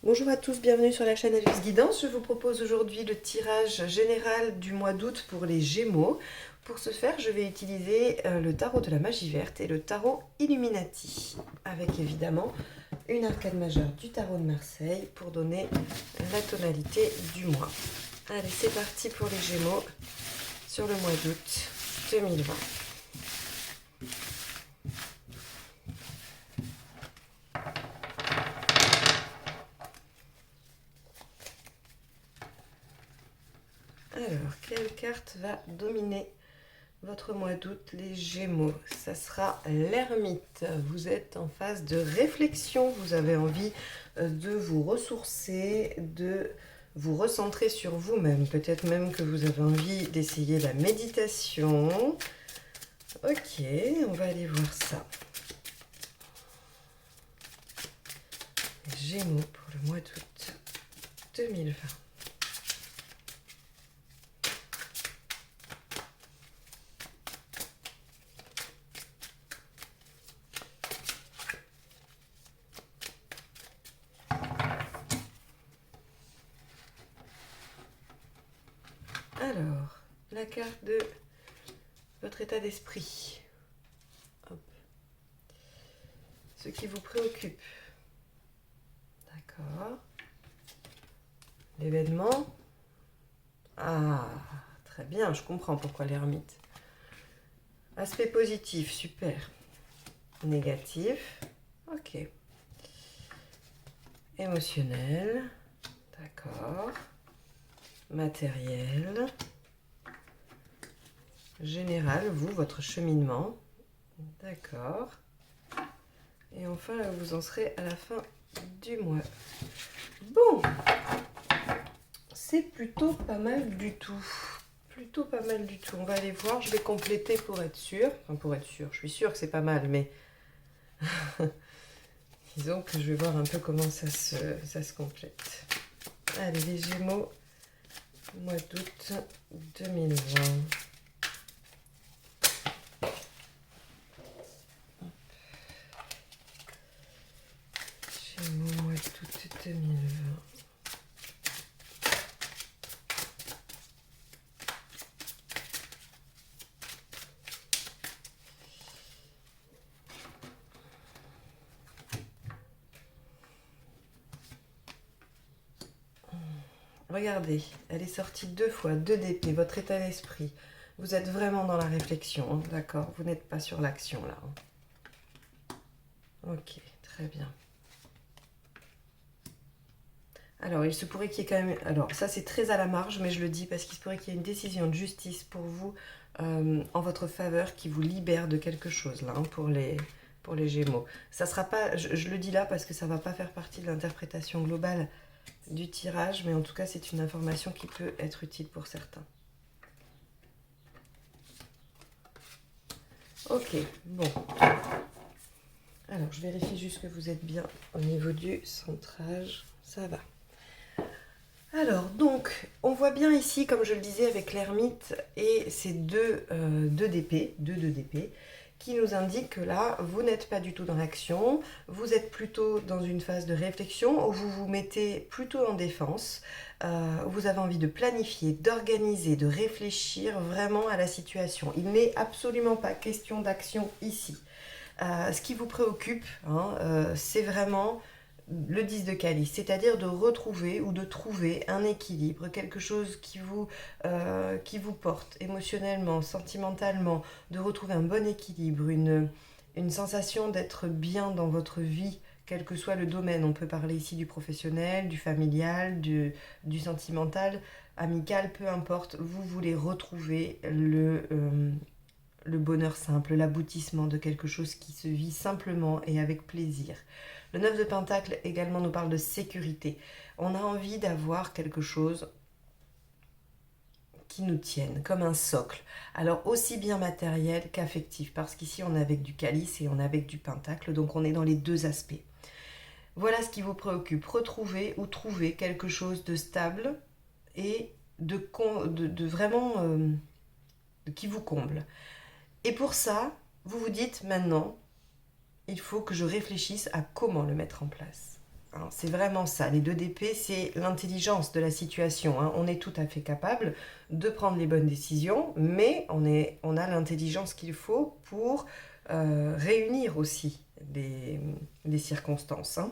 Bonjour à tous, bienvenue sur la chaîne Alix Guidance. Je vous propose aujourd'hui le tirage général du mois d'août pour les Gémeaux. Pour ce faire, je vais utiliser le tarot de la magie verte et le tarot Illuminati, avec évidemment une arcade majeure du tarot de Marseille pour donner la tonalité du mois. Allez, c'est parti pour les Gémeaux sur le mois d'août 2020. Alors, quelle carte va dominer votre mois d'août, les Gémeaux? Ça sera l'ermite. Vous êtes en phase de réflexion. Vous avez envie de vous ressourcer, de vous recentrer sur vous-même. Peut-être même que vous avez envie d'essayer la méditation. Ok, on va aller voir ça. Les Gémeaux pour le mois d'août 2020. Alors, la carte de votre état d'esprit. Ce qui vous préoccupe. D'accord. L'événement. Ah, très bien, je comprends pourquoi l'ermite. Aspect positif, super. Négatif, ok. Émotionnel, d'accord. Matériel. Général, vous, votre cheminement, d'accord. Et enfin, vous en serez à la fin du mois. Bon, c'est plutôt pas mal du tout. Plutôt pas mal du tout. On va aller voir, je vais compléter pour être sûr. Enfin, pour être sûr, je suis sûre que c'est pas mal, mais disons que je vais voir un peu comment ça se complète. Allez, les Gémeaux, mois d'août 2020. Gémeaux, mois d'août 2020. Regardez, elle est sortie 2 fois, 2 d'épée, votre état d'esprit. Vous êtes vraiment dans la réflexion, hein, d'accord? Vous n'êtes pas sur l'action là. Ok, très bien. Alors, il se pourrait qu'il y ait quand même... Alors, ça c'est très à la marge, mais je le dis parce qu'il se pourrait qu'il y ait une décision de justice pour vous en votre faveur qui vous libère de quelque chose là, hein, pour les Gémeaux. Ça sera pas... Je le dis là parce que ça ne va pas faire partie de l'interprétation globale du tirage, mais en tout cas, c'est une information qui peut être utile pour certains. Ok, bon. Alors, je vérifie juste que vous êtes bien au niveau du centrage. Ça va. Alors, donc, on voit bien ici, comme je le disais, avec l'ermite et ces deux d'épée, deux d'épée, qui nous indiquent que là, vous n'êtes pas du tout dans l'action, vous êtes plutôt dans une phase de réflexion où vous vous mettez plutôt en défense, vous avez envie de planifier, d'organiser, de réfléchir vraiment à la situation. Il n'est absolument pas question d'action ici. Ce qui vous préoccupe, hein, c'est vraiment le 10 de calice, c'est-à-dire de retrouver ou de trouver un équilibre, quelque chose qui vous porte émotionnellement, sentimentalement, de retrouver un bon équilibre, une sensation d'être bien dans votre vie, quel que soit le domaine. On peut parler ici du professionnel, du familial, du sentimental, amical, peu importe. Vous voulez retrouver le bonheur simple, l'aboutissement de quelque chose qui se vit simplement et avec plaisir. Le 9 de Pentacle également nous parle de sécurité. On a envie d'avoir quelque chose qui nous tienne, comme un socle. Alors aussi bien matériel qu'affectif, parce qu'ici on est avec du calice et on est avec du pentacle, donc on est dans les deux aspects. Voilà ce qui vous préoccupe, retrouver ou trouver quelque chose de stable et de vraiment qui vous comble. Et pour ça, vous vous dites maintenant, il faut que je réfléchisse à comment le mettre en place. hein. C'est vraiment ça. Les 2 d'épée, c'est l'intelligence de la situation, hein. On est tout à fait capable de prendre les bonnes décisions, mais on a l'intelligence qu'il faut pour réunir aussi les circonstances, hein.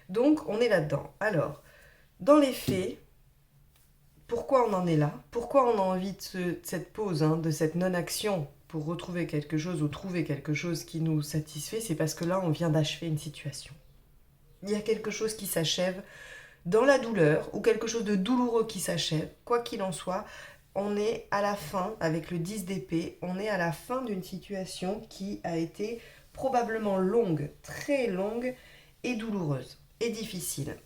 Donc, on est là-dedans. Alors, dans les faits, pourquoi on en est là? Pourquoi on a envie de cette pause, hein, de cette non-action pour retrouver quelque chose ou trouver quelque chose qui nous satisfait? C'est parce que là, on vient d'achever une situation. Il y a quelque chose qui s'achève dans la douleur ou quelque chose de douloureux qui s'achève. Quoi qu'il en soit, on est à la fin, avec le 10 d'épée, on est à la fin d'une situation qui a été probablement longue, très longue et douloureuse et difficile.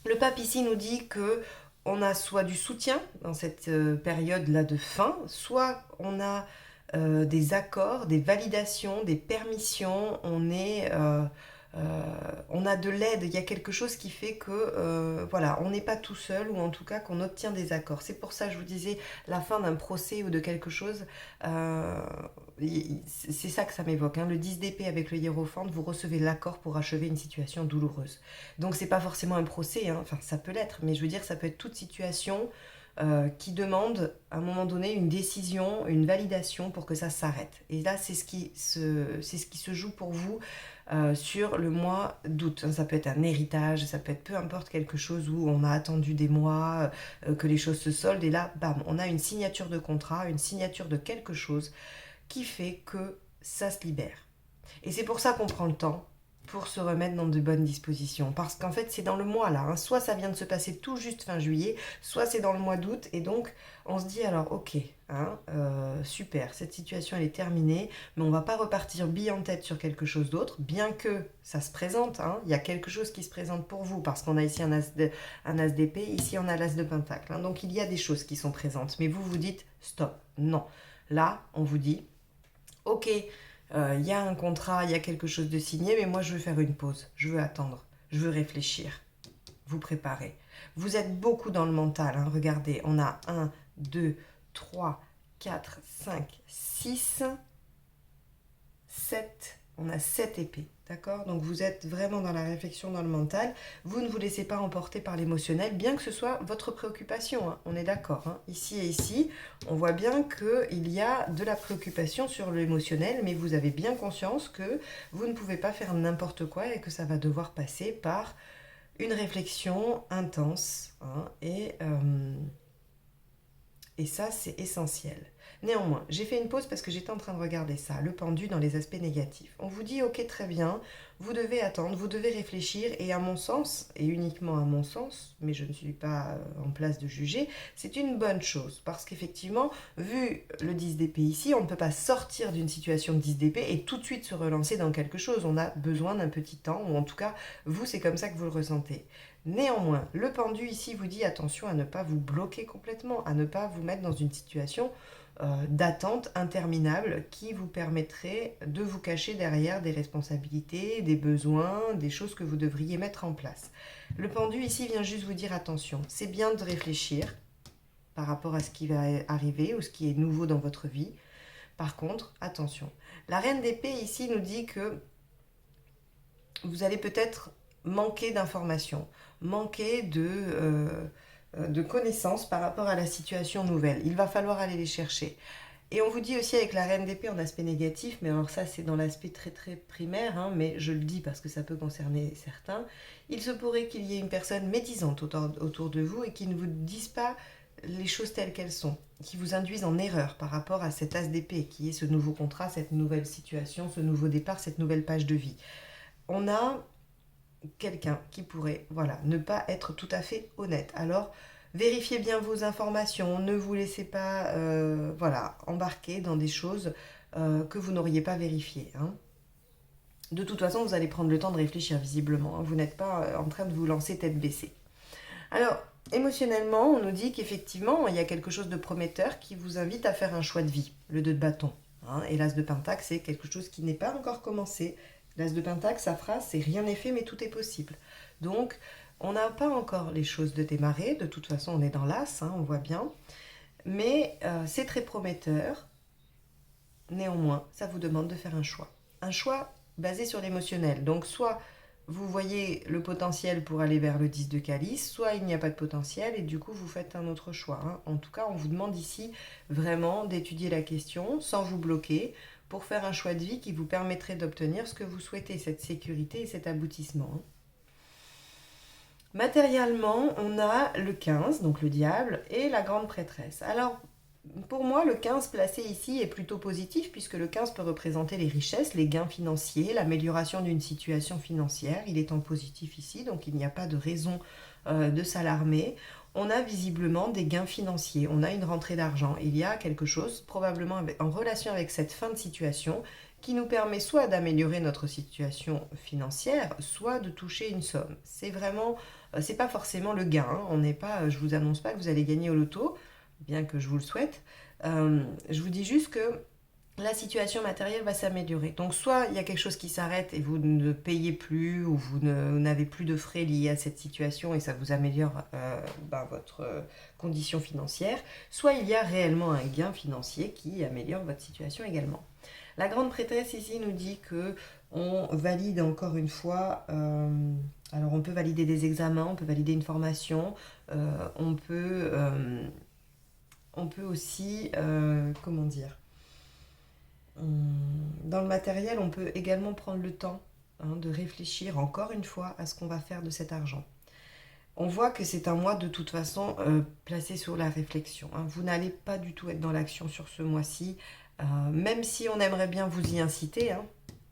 Le pape ici nous dit que on a soit du soutien dans cette période-là de fin, soit on a des accords, des validations, des permissions, on a de l'aide, il y a quelque chose qui fait que voilà, on n'est pas tout seul ou en tout cas qu'on obtient des accords. C'est pour ça que je vous disais la fin d'un procès ou de quelque chose, c'est ça que ça m'évoque, hein. Le 10 d'épée avec le hiérophante, vous recevez l'accord pour achever une situation douloureuse. Donc c'est pas forcément un procès, hein. Enfin ça peut l'être, mais je veux dire ça peut être toute situation qui demande à un moment donné une décision, une validation pour que ça s'arrête. Et là c'est ce qui se joue pour vous sur le mois d'août. Ça peut être un héritage, ça peut être peu importe quelque chose où on a attendu des mois, que les choses se soldent, et là, bam, on a une signature de contrat, une signature de quelque chose qui fait que ça se libère. Et c'est pour ça qu'on prend le temps pour se remettre dans de bonnes dispositions. Parce qu'en fait, c'est dans le mois là, hein. Soit ça vient de se passer tout juste fin juillet, soit c'est dans le mois d'août. Et donc, on se dit alors, ok, hein, super, cette situation elle est terminée, mais on va pas repartir bille en tête sur quelque chose d'autre, bien que ça se présente, hein. Il y a quelque chose qui se présente pour vous, parce qu'on a ici un as d'épée, ici on a l'as de pentacle, hein. Donc il y a des choses qui sont présentes, mais vous vous dites, stop, non. Là, on vous dit, ok, il y a un contrat, il y a quelque chose de signé, mais moi je veux faire une pause, je veux attendre, je veux réfléchir, vous préparer. Vous êtes beaucoup dans le mental, hein. Regardez, on a 1, 2, 3, 4, 5, 6, 7, on a 7 épées, d'accord? Donc vous êtes vraiment dans la réflexion, dans le mental, vous ne vous laissez pas emporter par l'émotionnel, bien que ce soit votre préoccupation, hein. On est d'accord, hein. Ici et ici, on voit bien qu'il y a de la préoccupation sur l'émotionnel, mais vous avez bien conscience que vous ne pouvez pas faire n'importe quoi et que ça va devoir passer par une réflexion intense, hein, et ça, c'est essentiel. Néanmoins, j'ai fait une pause parce que j'étais en train de regarder ça, le pendu dans les aspects négatifs. On vous dit, ok, très bien, vous devez attendre, vous devez réfléchir, et à mon sens, et uniquement à mon sens, mais je ne suis pas en place de juger, c'est une bonne chose. Parce qu'effectivement, vu le 10 d'épée ici, on ne peut pas sortir d'une situation de 10 d'épée et tout de suite se relancer dans quelque chose. On a besoin d'un petit temps, ou en tout cas, vous, c'est comme ça que vous le ressentez. Néanmoins, le pendu ici vous dit attention à ne pas vous bloquer complètement, à ne pas vous mettre dans une situation d'attente interminable qui vous permettrait de vous cacher derrière des responsabilités, des besoins, des choses que vous devriez mettre en place. Le pendu ici vient juste vous dire attention, c'est bien de réfléchir par rapport à ce qui va arriver ou ce qui est nouveau dans votre vie. Par contre, attention. La reine d'épée ici nous dit que vous allez peut-être manquer d'informations, manquer de connaissances par rapport à la situation nouvelle. Il va falloir aller les chercher. Et on vous dit aussi avec la reine d'épée en aspect négatif, mais alors ça c'est dans l'aspect très très primaire, hein, mais je le dis parce que ça peut concerner certains, il se pourrait qu'il y ait une personne médisante autour de vous et qui ne vous dise pas les choses telles qu'elles sont, qui vous induisent en erreur par rapport à cet as d'épée, qui est ce nouveau contrat, cette nouvelle situation, ce nouveau départ, cette nouvelle page de vie. On a quelqu'un qui pourrait, voilà, ne pas être tout à fait honnête. Alors, vérifiez bien vos informations, ne vous laissez pas, voilà, embarquer dans des choses que vous n'auriez pas vérifiées, hein. De toute façon, vous allez prendre le temps de réfléchir visiblement, hein. Vous n'êtes pas en train de vous lancer tête baissée. Alors, émotionnellement, on nous dit qu'effectivement, il y a quelque chose de prometteur qui vous invite à faire un choix de vie, le 2 de bâton, hein. Et l'as de pentacle, c'est quelque chose qui n'est pas encore commencé. L'as de pentacle, sa phrase, c'est rien n'est fait, mais tout est possible. Donc, on n'a pas encore les choses de démarrer. De toute façon, on est dans l'as, hein, on voit bien. Mais c'est très prometteur. Néanmoins, ça vous demande de faire un choix. Un choix basé sur l'émotionnel. Donc, soit vous voyez le potentiel pour aller vers le 10 de calice, soit il n'y a pas de potentiel et du coup vous faites un autre choix, hein. En tout cas, on vous demande ici vraiment d'étudier la question sans vous bloquer pour faire un choix de vie qui vous permettrait d'obtenir ce que vous souhaitez, cette sécurité et cet aboutissement, hein. Matériellement, on a le 15, donc le diable, et la grande prêtresse. Alors, pour moi, le 15 placé ici est plutôt positif puisque le 15 peut représenter les richesses, les gains financiers, l'amélioration d'une situation financière. Il est en positif ici, donc il n'y a pas de raison de s'alarmer. On a visiblement des gains financiers, on a une rentrée d'argent. Il y a quelque chose probablement en relation avec cette fin de situation qui nous permet soit d'améliorer notre situation financière, soit de toucher une somme. C'est vraiment, c'est pas forcément le gain, hein. On n'est pas, je vous annonce pas que vous allez gagner au loto, bien que je vous le souhaite. Je vous dis juste que la situation matérielle va s'améliorer. Donc soit il y a quelque chose qui s'arrête et vous ne payez plus ou vous n'avez plus de frais liés à cette situation et ça vous améliore votre condition financière, soit il y a réellement un gain financier qui améliore votre situation également. La grande prêtresse ici nous dit que on valide encore une fois, alors on peut valider des examens, on peut valider une formation, on peut aussi, comment dire, dans le matériel, on peut également prendre le temps, hein, de réfléchir encore une fois à ce qu'on va faire de cet argent. On voit que c'est un mois de toute façon placé sur la réflexion, hein. Vous n'allez pas du tout être dans l'action sur ce mois-ci, même si on aimerait bien vous y inciter, hein.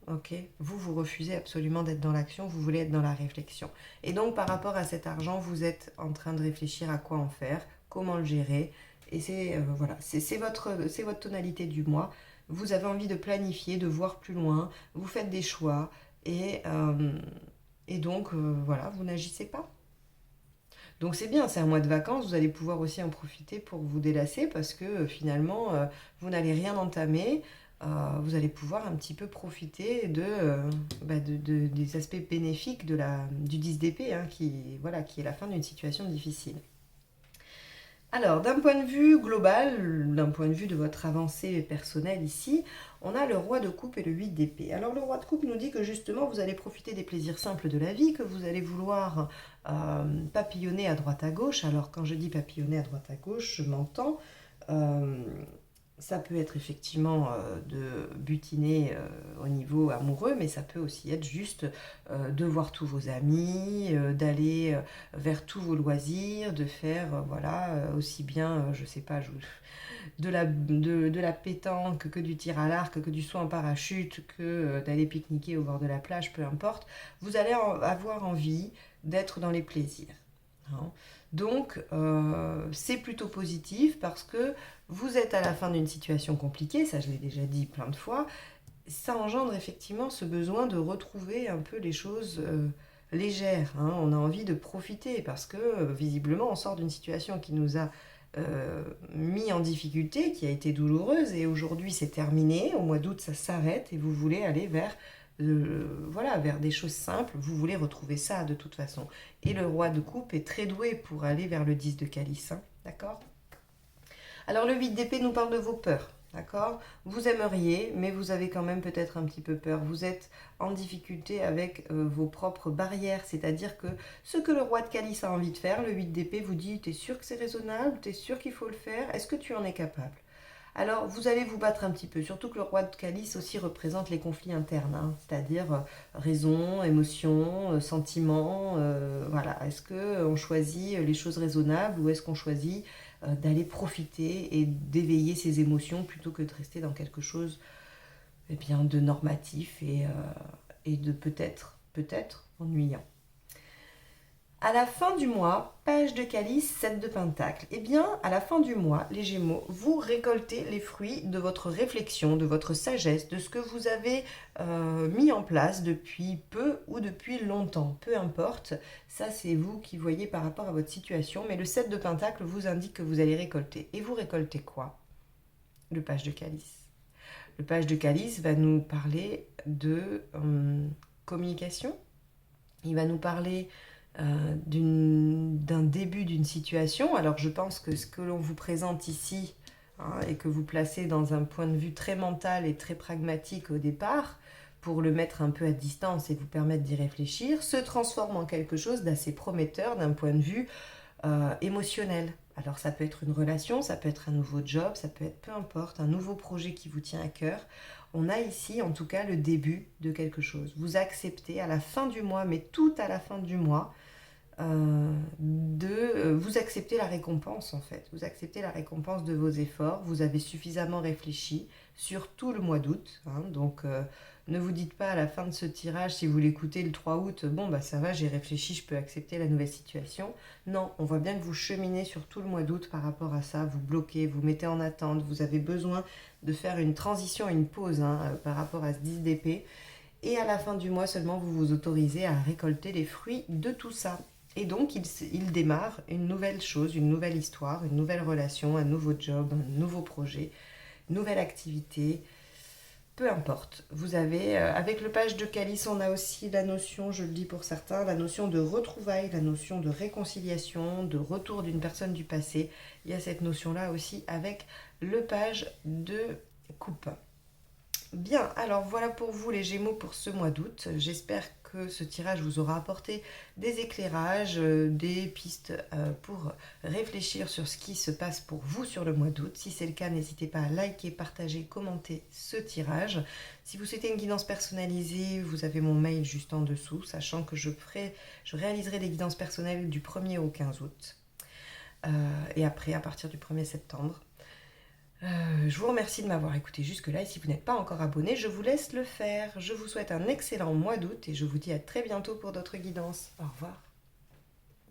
Ok, vous refusez absolument d'être dans l'action, vous voulez être dans la réflexion. Et donc par rapport à cet argent, vous êtes en train de réfléchir à quoi en faire, comment le gérer. Et c'est voilà, c'est votre tonalité du mois. Vous avez envie de planifier, de voir plus loin, vous faites des choix et donc voilà, vous n'agissez pas. Donc c'est bien, c'est un mois de vacances, vous allez pouvoir aussi en profiter pour vous délasser parce que finalement, vous n'allez rien entamer. Vous allez pouvoir un petit peu profiter des aspects bénéfiques du 10 d'épée, hein, qui est la fin d'une situation difficile. Alors, d'un point de vue global, d'un point de vue de votre avancée personnelle ici, on a le roi de coupe et le 8 d'épée. Alors, le roi de coupe nous dit que justement, vous allez profiter des plaisirs simples de la vie, que vous allez vouloir papillonner à droite à gauche. Alors, quand je dis papillonner à droite à gauche, je m'entends. Ça peut être effectivement de butiner au niveau amoureux, mais ça peut aussi être juste de voir tous vos amis, d'aller vers tous vos loisirs, de faire aussi bien, je sais pas, de la pétanque, que du tir à l'arc, que du saut en parachute, que d'aller pique-niquer au bord de la plage, peu importe. Vous allez avoir envie d'être dans les plaisirs, hein. Donc, c'est plutôt positif parce que vous êtes à la fin d'une situation compliquée, ça je l'ai déjà dit plein de fois. Ça engendre effectivement ce besoin de retrouver un peu les choses légères, hein. On a envie de profiter parce que visiblement on sort d'une situation qui nous a mis en difficulté, qui a été douloureuse et aujourd'hui c'est terminé. Au mois d'août ça s'arrête et vous voulez aller vers des choses simples, vous voulez retrouver ça de toute façon. Et le roi de coupe est très doué pour aller vers le 10 de calice, hein, d'accord? Alors le 8 d'épée nous parle de vos peurs, d'accord? Vous aimeriez, mais vous avez quand même peut-être un petit peu peur. Vous êtes en difficulté avec vos propres barrières, c'est-à-dire que ce que le roi de calice a envie de faire, le 8 d'épée vous dit, t'es sûr que c'est raisonnable? T'es sûr qu'il faut le faire? Est-ce que tu en es capable? Alors, vous allez vous battre un petit peu, surtout que le roi de calice aussi représente les conflits internes, hein, c'est-à-dire raison, émotion, sentiment, voilà. Est-ce qu'on choisit les choses raisonnables ou est-ce qu'on choisit d'aller profiter et d'éveiller ses émotions plutôt que de rester dans quelque chose de normatif et de peut-être ennuyant. À la fin du mois, page de calice, 7 de pentacle. Eh bien, à la fin du mois, les Gémeaux, vous récoltez les fruits de votre réflexion, de votre sagesse, de ce que vous avez mis en place depuis peu ou depuis longtemps. Peu importe, ça c'est vous qui voyez par rapport à votre situation, mais le 7 de pentacle vous indique que vous allez récolter. Et vous récoltez quoi? Le page de calice. Le page de calice va nous parler de communication. Il va nous parler d'un début d'une situation. Alors je pense que ce que l'on vous présente ici, hein, et que vous placez dans un point de vue très mental et très pragmatique au départ, pour le mettre un peu à distance et vous permettre d'y réfléchir, se transforme en quelque chose d'assez prometteur d'un point de vue émotionnel. Alors ça peut être une relation, ça peut être un nouveau job, ça peut être peu importe, un nouveau projet qui vous tient à cœur. On a ici en tout cas le début de quelque chose. Vous acceptez à la fin du mois, mais tout à la fin du mois, vous acceptez la récompense en fait. Vous acceptez la récompense de vos efforts. Vous avez suffisamment réfléchi sur tout le mois d'août. Donc ne vous dites pas à la fin de ce tirage, si vous l'écoutez le 3 août, bon bah ça va, j'ai réfléchi, je peux accepter la nouvelle situation. Non, on voit bien que vous cheminez sur tout le mois d'août par rapport à ça. Vous bloquez, vous mettez en attente. Vous avez besoin de faire une transition, une pause par rapport à ce 10 d'épée. Et à la fin du mois seulement, vous vous autorisez à récolter les fruits de tout ça. Et donc, il démarre une nouvelle chose, une nouvelle histoire, une nouvelle relation, un nouveau job, un nouveau projet, une nouvelle activité. Peu importe. Vous avez, avec le page de calice, on a aussi la notion, je le dis pour certains, la notion de retrouvailles, la notion de réconciliation, de retour d'une personne du passé. Il y a cette notion-là aussi avec le page de coupe. Bien, alors voilà pour vous les Gémeaux pour ce mois d'août. J'espère que ce tirage vous aura apporté des éclairages, des pistes pour réfléchir sur ce qui se passe pour vous sur le mois d'août. Si c'est le cas, n'hésitez pas à liker, partager, commenter ce tirage. Si vous souhaitez une guidance personnalisée, vous avez mon mail juste en dessous, sachant que je réaliserai des guidances personnelles du 1er au 15 août. Et après, à partir du 1er septembre. Je vous remercie de m'avoir écouté jusque-là et si vous n'êtes pas encore abonné, je vous laisse le faire. Je vous souhaite un excellent mois d'août et je vous dis à très bientôt pour d'autres guidances. Au revoir.